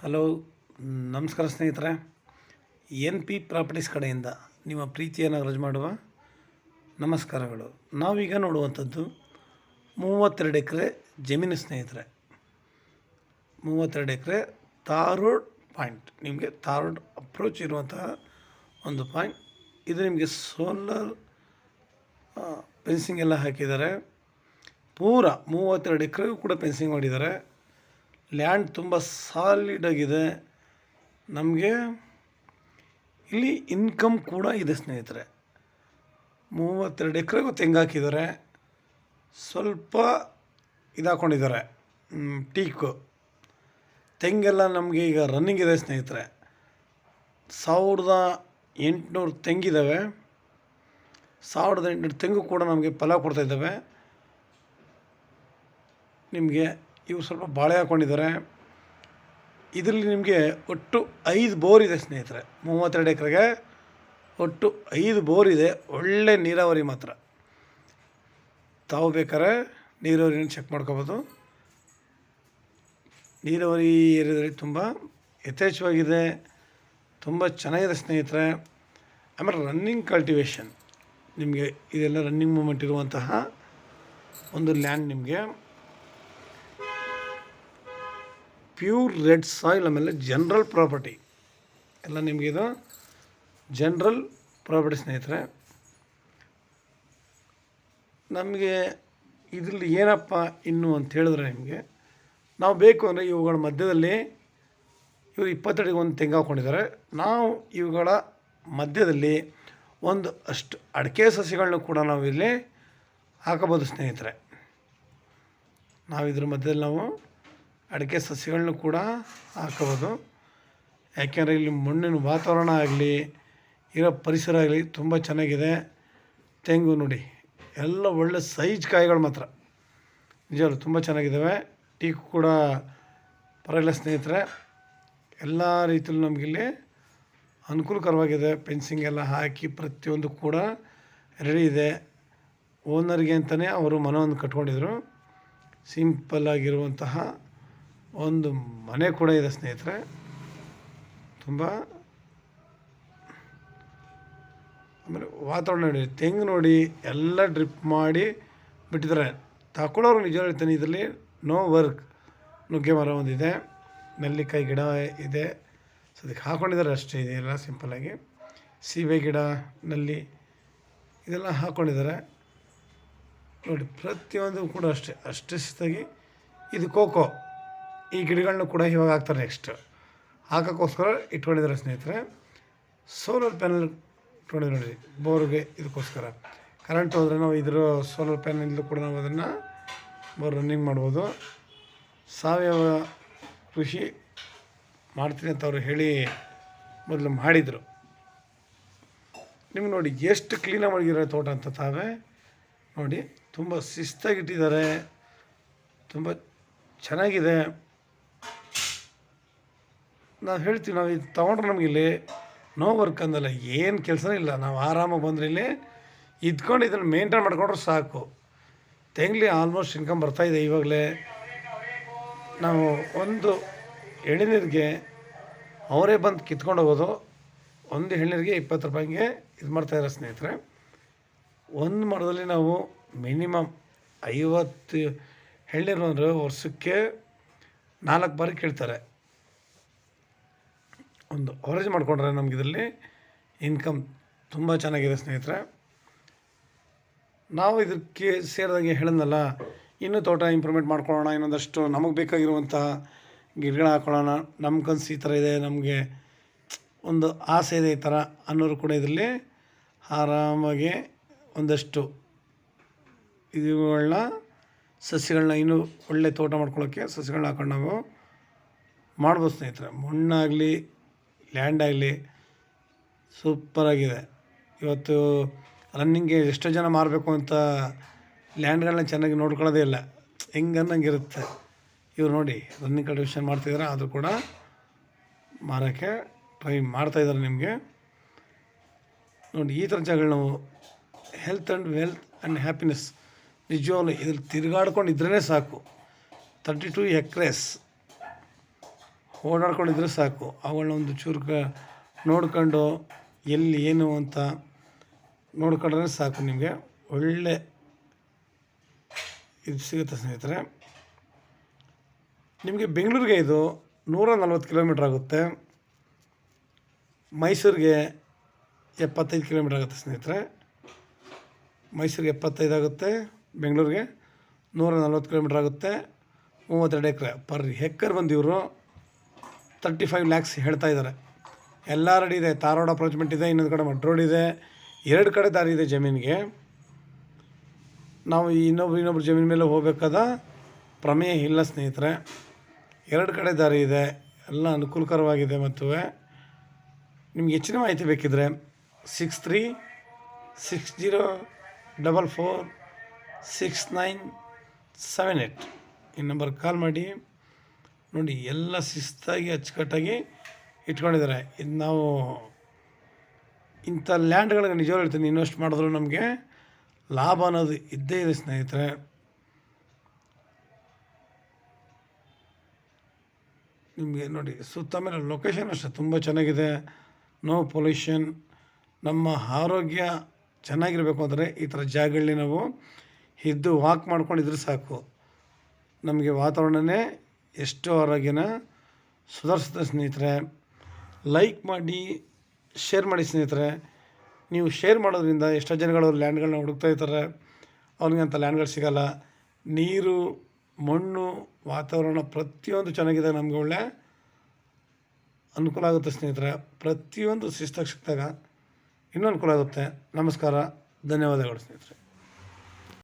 Hello, ನಮಸ್ಕಾರ ಸ್ನೇಹಿತರೆ. N P properties ಕಡೆಯಿಂದ ನಿಮ್ಮ ಪ್ರೀತಿಯನ್ನು ರಜೆ ಮಾಡುವ ನಮಸ್ಕಾರಗಳು. ನಾವೀಗ ನೋಡುವಂಥದ್ದು 32 ಎಕರೆ ಜಮೀನು ಸ್ನೇಹಿತರೆ. 32 ಎಕರೆ ತಾರ್ ರೋಡ್ ಪಾಯಿಂಟ್, ನಿಮಗೆ ತಾರ್ ರೋಡ್ ಅಪ್ರೋಚ್ ಇರುವಂತಹ ಒಂದು ಪಾಯಿಂಟ್. ಇದು ನಿಮಗೆ ಸೋಲಾರ್ ಫೆನ್ಸಿಂಗ್ ಎಲ್ಲ ಹಾಕಿದ್ದಾರೆ. ಪೂರ 32 ಎಕರೆಗೂ ಕೂಡ ಫೆನ್ಸಿಂಗ್ ಮಾಡಿದ್ದಾರೆ. ಲ್ಯಾಂಡ್ ತುಂಬ ಸಾಲಿಡಾಗಿದೆ. ನಮಗೆ ಇಲ್ಲಿ ಇನ್ಕಮ್ ಕೂಡ ಇದೆ ಸ್ನೇಹಿತರೆ. 32 ಎಕರೆಗೂ ತೆಂಗು ಹಾಕಿದ್ದಾರೆ. ಸ್ವಲ್ಪ ಇದಾಕೊಂಡಿದ್ದಾರೆ, ಟೀಕು ತೆಂಗೆಲ್ಲ ನಮಗೆ ಈಗ ರನ್ನಿಂಗ್ ಇದೆ ಸ್ನೇಹಿತರೆ. 1800 ತೆಂಗಿದ್ದಾವೆ. 1800 ತೆಂಗು ಕೂಡ ನಮಗೆ ಫಲ ಕೊಡ್ತಾಯಿದ್ದಾವೆ. ನಿಮಗೆ ಇವು ಸ್ವಲ್ಪ ಬಾಳೆ ಹಾಕ್ಕೊಂಡಿದ್ದಾರೆ. ಇದರಲ್ಲಿ ನಿಮಗೆ ಒಟ್ಟು 5 ಬೋರ್ ಇದೆ ಸ್ನೇಹಿತರೆ. 32 ಎಕರೆಗೆ ಒಟ್ಟು 5 ಬೋರ್ ಇದೆ. ಒಳ್ಳೆ ನೀರಾವರಿ ಮಾತ್ರ. ತಾವು ಬೇಕಾದ್ರೆ ನೀರಾವರಿನ ಚೆಕ್ ಮಾಡ್ಕೋಬೋದು. ನೀರಾವರಿ ಏರಿಯಾದಲ್ಲಿ ತುಂಬ ಯಥೇಚ್ಛವಾಗಿದೆ, ತುಂಬ ಚೆನ್ನಾಗಿದೆ ಸ್ನೇಹಿತರೆ. ಆಮೇಲೆ ರನ್ನಿಂಗ್ ಕಲ್ಟಿವೇಷನ್, ನಿಮಗೆ ಇದೆಲ್ಲ ರನ್ನಿಂಗ್ ಮೂಮೆಂಟ್ ಇರುವಂತಹ ಒಂದು ಲ್ಯಾಂಡ್. ನಿಮಗೆ ಪ್ಯೂರ್ ರೆಡ್ ಸಾಯಿಲ್, ಆಮೇಲೆ ಜನರಲ್ ಪ್ರಾಪರ್ಟಿ ಎಲ್ಲ ನಿಮಗೆ ಇದು ಜನರಲ್ ಪ್ರಾಪರ್ಟಿ ಸ್ನೇಹಿತರೆ. ನಮಗೆ ಇದರಲ್ಲಿ ಏನಪ್ಪ ಇನ್ನು ಅಂತ ಹೇಳಿದ್ರೆ, ನಿಮಗೆ ನಾವು ಬೇಕು ಅಂದರೆ ಇವುಗಳ ಮಧ್ಯದಲ್ಲಿ ಇವರು 20 ಅಡಿಗೆ ಒಂದು ತೆಂಗು ಹಾಕ್ಕೊಂಡಿದ್ದಾರೆ. ನಾವು ಇವುಗಳ ಮಧ್ಯದಲ್ಲಿ ಒಂದು ಅಷ್ಟು ಅಡಿಕೆ ಸಸಿಗಳನ್ನೂ ಕೂಡ ನಾವು ಇಲ್ಲಿ ಹಾಕಬೋದು ಸ್ನೇಹಿತರೆ. ನಾವು ಇದ್ರ ಮಧ್ಯದಲ್ಲಿ ನಾವು ಅಡಿಕೆ ಸಸಿಗಳನ್ನೂ ಕೂಡ ಹಾಕಬೋದು. ಯಾಕೆಂದರೆ ಇಲ್ಲಿ ಮಣ್ಣಿನ ವಾತಾವರಣ ಆಗಲಿ, ಇರೋ ಪರಿಸರ ಆಗಲಿ ತುಂಬ ಚೆನ್ನಾಗಿದೆ. ತೆಂಗು ನೋಡಿ, ಎಲ್ಲ ಒಳ್ಳೆ ಸೈಜ್ ಕಾಯಿಗಳು ಮಾತ್ರ ನಿಜವಾಗ್ಲೂ ತುಂಬ ಚೆನ್ನಾಗಿದ್ದಾವೆ. ಟೀಕು ಕೂಡ ಪರವಾಗಿಲ್ಲ ಸ್ನೇಹಿತರೆ. ಎಲ್ಲ ರೀತಿಯಲ್ಲೂ ನಮಗಿಲ್ಲಿ ಅನುಕೂಲಕರವಾಗಿದೆ. ಫೆನ್ಸಿಂಗ್ ಎಲ್ಲ ಹಾಕಿ ಪ್ರತಿಯೊಂದು ಕೂಡ ರೆಡಿ ಇದೆ. ಓನರ್ಗೆ ಅಂತಲೇ ಅವರು ಮನವನ್ನು ಕಟ್ಕೊಂಡಿದ್ರು. ಸಿಂಪಲ್ ಆಗಿರುವಂತಹ ಒಂದು ಮನೆ ಕೂಡ ಇದೆ ಸ್ನೇಹಿತರೆ. ತುಂಬ ಆಮೇಲೆ ವಾತಾವರಣ ನೋಡಿ, ತೆಂಗು ನೋಡಿ, ಎಲ್ಲ ಡ್ರಿಪ್ ಮಾಡಿ ಬಿಟ್ಟಿದ್ದಾರೆ. ತಗೊಳ್ಳೋರು ನಿಜ ಹೇಳ್ತಾನೆ, ಇದರಲ್ಲಿ ನೋ ವರ್ಕ್. ನುಗ್ಗೆ ಮರ ಒಂದಿದೆ, ನೆಲ್ಲಿಕಾಯಿ ಗಿಡ ಇದೆ, ಸೊ ಅದಕ್ಕೆ ಹಾಕ್ಕೊಂಡಿದ್ದಾರೆ ಅಷ್ಟೇ. ಇದೆಲ್ಲ ಸಿಂಪಲ್ಲಾಗಿ ಸೀಬೆ ಗಿಡ, ನಲ್ಲಿ ಇದೆಲ್ಲ ಹಾಕ್ಕೊಂಡಿದ್ದಾರೆ ನೋಡಿ. ಪ್ರತಿಯೊಂದು ಕೂಡ ಅಷ್ಟೇ ಶಿಸ್ತಾಗಿ. ಇದು ಕೋಕೋ, ಈ ಗಿಡಗಳನ್ನೂ ಕೂಡ ಇವಾಗ ಹಾಕ್ತಾರೆ. ನೆಕ್ಸ್ಟ್ ಹಾಕೋಕ್ಕೋಸ್ಕರ ಇಟ್ಕೊಂಡಿದ್ದಾರೆ ಸ್ನೇಹಿತರೆ. ಸೋಲಾರ್ ಪ್ಯಾನಲ್ ಇಟ್ಕೊಂಡಿದ್ದಾರೆ ನೋಡಿ, ಬೋರ್ಗೆ. ಇದಕ್ಕೋಸ್ಕರ ಕರೆಂಟ್ ಹೋದರೆ ನಾವು ಇದರ ಸೋಲಾರ್ ಪ್ಯಾನಲಿಂದ ಕೂಡ ನಾವು ಅದನ್ನು ಬೋರ್ ರನ್ನಿಂಗ್ ಮಾಡ್ಬೋದು. ಸಾವಯವ ಕೃಷಿ ಮಾಡ್ತೀನಿ ಅಂತ ಅವರು ಹೇಳಿ ಮೊದಲು ಮಾಡಿದರು. ನಿಮ್ಗೆ ನೋಡಿ ಎಷ್ಟು ಕ್ಲೀನಾಗಿ ಮಾಡಿರೋ ತೋಟ ಅಂತ ತಾವೇ ನೋಡಿ. ತುಂಬ ಶಿಸ್ತಾಗಿಟ್ಟಿದ್ದಾರೆ, ತುಂಬ ಚೆನ್ನಾಗಿದೆ. ನಾವು ಹೇಳ್ತೀವಿ, ನಾವು ಇದು ತೊಗೊಂಡ್ರೆ ನಮಗಿಲ್ಲಿ ನೋ ವರ್ಕ್ ಅಂದಲ್ಲ, ಏನು ಕೆಲಸನೇ ಇಲ್ಲ. ನಾವು ಆರಾಮಾಗಿ ಬಂದರೆ ಇಲ್ಲಿ ಇದ್ಕೊಂಡು ಇದನ್ನು ಮೇಂಟೈನ್ ಮಾಡ್ಕೊಂಡ್ರೆ ಸಾಕು. ತೆಂಗ್ಲಿ ಆಲ್ಮೋಸ್ಟ್ ಇನ್ಕಮ್ ಬರ್ತಾಯಿದೆ ಇವಾಗಲೇ. ನಾವು ಒಂದು ಎಳನೀರಿಗೆ ಅವರೇ ಬಂದು ಕಿತ್ಕೊಂಡು ಹೋಗೋದು. ಒಂದು ಎಳನೀರಿಗೆ 20 ರೂಪಾಯಿಗೆ ಇದು ಮಾಡ್ತಾಯಿದ್ದಾರೆ ಸ್ನೇಹಿತರೆ. ಒಂದು ಮರದಲ್ಲಿ ನಾವು ಮಿನಿಮಮ್ 50 ಎಳನೀರು ಅಂದರೆ ವರ್ಷಕ್ಕೆ 4 ಬಾರಿ ಕೇಳ್ತಾರೆ. ಒಂದು ಅವರೇಜ್ ಮಾಡಿಕೊಂಡ್ರೆ ನಮ್ಗೆ ಇದರಲ್ಲಿ ಇನ್ಕಮ್ ತುಂಬ ಚೆನ್ನಾಗಿದೆ ಸ್ನೇಹಿತರೆ. ನಾವು ಇದಕ್ಕೆ ಸೇರಿದಾಗೆ ಹೇಳಿದ್ನಲ್ಲ, ಇನ್ನೂ ತೋಟ ಇಂಪ್ರೂವ್ಮೆಂಟ್ ಮಾಡ್ಕೊಳ್ಳೋಣ, ಇನ್ನೊಂದಷ್ಟು ನಮಗೆ ಬೇಕಾಗಿರುವಂಥ ಗಿಡಗಳು ಹಾಕ್ಕೊಳ್ಳೋಣ, ನಮ್ಮ ಕನಸು ಈ ಥರ ಇದೆ, ನಮಗೆ ಒಂದು ಆಸೆ ಇದೆ ಈ ಥರ ಅನ್ನೋರು ಕೂಡ ಇದರಲ್ಲಿ ಆರಾಮಾಗಿ ಒಂದಷ್ಟು ಇವುಗಳನ್ನ ಸಸ್ಯಗಳನ್ನ ಇನ್ನೂ ಒಳ್ಳೆ ತೋಟ ಮಾಡ್ಕೊಳ್ಳೋಕ್ಕೆ ಸಸ್ಯಗಳನ್ನ ಹಾಕೊಂಡು ನಾವು ಮಾಡ್ಬೋದು ಸ್ನೇಹಿತರೆ. ಮಣ್ಣಾಗಲಿ ಲ್ಯಾಂಡ್ ಆಗಲಿ ಸೂಪರಾಗಿದೆ. ಇವತ್ತು ರನ್ನಿಂಗ್ಗೆ ಎಷ್ಟೋ ಜನ ಮಾರಬೇಕು ಅಂತ ಲ್ಯಾಂಡ್ಗಳನ್ನ ಚೆನ್ನಾಗಿ ನೋಡ್ಕೊಳ್ಳೋದೇ ಇಲ್ಲ, ಹೆಂಗನ್ನಂಗಿರುತ್ತೆ. ಇವ್ರು ನೋಡಿ ರನ್ನಿಂಗ್ ಕಲ್ಟಿವೇಷನ್ ಮಾಡ್ತಿದ್ದಾರೆ, ಆದರೂ ಕೂಡ ಮಾರೋಕ್ಕೆ ಟ್ರೈ ಮಾಡ್ತಾಯಿದ್ದಾರೆ. ನಿಮಗೆ ನೋಡಿ, ಈ ಥರ ಜಾಗಗಳು ನಾವು health and wealth and happiness ನಿಜವಾಗ್ಲೂ ಇದ್ರಲ್ಲಿ ತಿರುಗಾಡ್ಕೊಂಡು ಇದ್ರೇ ಸಾಕು. 32 ಎಕ್ರೆಸ್ ಓಡಾಡ್ಕೊಂಡಿದ್ರೆ ಸಾಕು. ಅವುಗಳನ್ನ ಒಂದು ಚೂರು ನೋಡ್ಕೊಂಡು ಎಲ್ಲಿ ಏನು ಅಂತ ನೋಡ್ಕೊಂಡ್ರೆ ಸಾಕು, ನಿಮಗೆ ಒಳ್ಳೆ ಇದು ಸಿಗುತ್ತೆ ಸ್ನೇಹಿತರೆ. ನಿಮಗೆ ಬೆಂಗಳೂರಿಗೆ ಇದು 140 ಕಿಲೋಮೀಟ್ರ್ ಆಗುತ್ತೆ, ಮೈಸೂರಿಗೆ 75 ಕಿಲೋಮೀಟ್ರ್ ಆಗುತ್ತೆ ಸ್ನೇಹಿತರೆ. ಮೈಸೂರಿಗೆ 75 ಆಗುತ್ತೆ, ಬೆಂಗಳೂರಿಗೆ 140 ಕಿಲೋಮೀಟ್ರ್ ಆಗುತ್ತೆ. 32 ಎಕರೆ ಪರ್ ಹೆಕ್ಕರ್ ಬಂದು ಇವರು 35 ಲ್ಯಾಕ್ಸ್ ಹೇಳ್ತಾ ಇದ್ದಾರೆ. ಎಲ್ಲ ರೆಡಿ ಇದೆ, ತಾರ್ ರೋಡ್ ಅಪ್ರೋಚ್ಮೆಂಟ್ ಇದೆ, ಇನ್ನೊಂದು ಕಡೆ ಮಡ್ ರೋಡ್ ಇದೆ, 2 ಕಡೆ ದಾರಿ ಇದೆ ಜಮೀನಿಗೆ. ನಾವು ಇನ್ನೊಬ್ರು ಜಮೀನು ಮೇಲೆ ಹೋಗಬೇಕಾದ ಪ್ರಮೇಯ ಇಲ್ಲ ಸ್ನೇಹಿತರೆ. 2 ಕಡೆ ದಾರಿ ಇದೆ, ಎಲ್ಲ ಅನುಕೂಲಕರವಾಗಿದೆ. ಮತ್ತು ನಿಮ್ಗೆ ಹೆಚ್ಚಿನ ಮಾಹಿತಿ ಬೇಕಿದ್ದರೆ 6360446978 ಈ ನಂಬರ್ಗೆ ಕಾಲ್ ಮಾಡಿ. ನೋಡಿ, ಎಲ್ಲ ಶಿಸ್ತಾಗಿ ಅಚ್ಚುಕಟ್ಟಾಗಿ ಇಟ್ಕೊಂಡಿದ್ದಾರೆ. ಇದು ನಾವು ಇಂಥ ಲ್ಯಾಂಡ್ಗಳಿಗೆ ನಿಜವಾಗ್ಲೂ ಹೇಳ್ತೀನಿ, ಇನ್ವೆಸ್ಟ್ ಮಾಡಿದ್ರು ನಮಗೆ ಲಾಭ ಅನ್ನೋದು ಇದ್ದೇ ಇದೆ ಸ್ನೇಹಿತರೆ. ನಿಮಗೆ ನೋಡಿ, ಸುತ್ತ ಮೇಲೆ ಲೊಕೇಶನ್ ಅಷ್ಟೇ ತುಂಬ ಚೆನ್ನಾಗಿದೆ, ನೋ ಪೊಲ್ಯೂಷನ್. ನಮ್ಮ ಆರೋಗ್ಯ ಚೆನ್ನಾಗಿರಬೇಕು ಅಂದರೆ ಈ ಥರ ಜಾಗಗಳಲ್ಲಿ ನಾವು ಇದ್ದು ವಾಕ್ ಮಾಡ್ಕೊಂಡಿದ್ರೆ ಸಾಕು. ನಮಗೆ ವಾತಾವರಣನೇ ಎಷ್ಟೋ ಆರೋಗ್ಯನ ಸುಧಾರಿಸುತ್ತೆ ಸ್ನೇಹಿತರೆ. ಲೈಕ್ ಮಾಡಿ, ಶೇರ್ ಮಾಡಿ ಸ್ನೇಹಿತರೆ. ನೀವು ಶೇರ್ ಮಾಡೋದ್ರಿಂದ ಎಷ್ಟೋ ಜನಗಳು ಲ್ಯಾಂಡ್ಗಳನ್ನ ಹುಡುಕ್ತಾ ಇರ್ತಾರೆ, ಅವ್ರಿಗೆ ಅಂಥ ಲ್ಯಾಂಡ್ಗಳು ಸಿಗೋಲ್ಲ. ನೀರು, ಮಣ್ಣು, ವಾತಾವರಣ ಪ್ರತಿಯೊಂದು ಚೆನ್ನಾಗಿದೆ, ನಮಗೆ ಒಳ್ಳೆ ಅನುಕೂಲ ಆಗುತ್ತೆ ಸ್ನೇಹಿತರೆ. ಪ್ರತಿಯೊಂದು ಶಿಸ್ತಾಗಿ ಸಿಕ್ಕಿದಾಗ ಇನ್ನೂ ಅನುಕೂಲ ಆಗುತ್ತೆ. ನಮಸ್ಕಾರ, ಧನ್ಯವಾದಗಳು ಸ್ನೇಹಿತರೆ.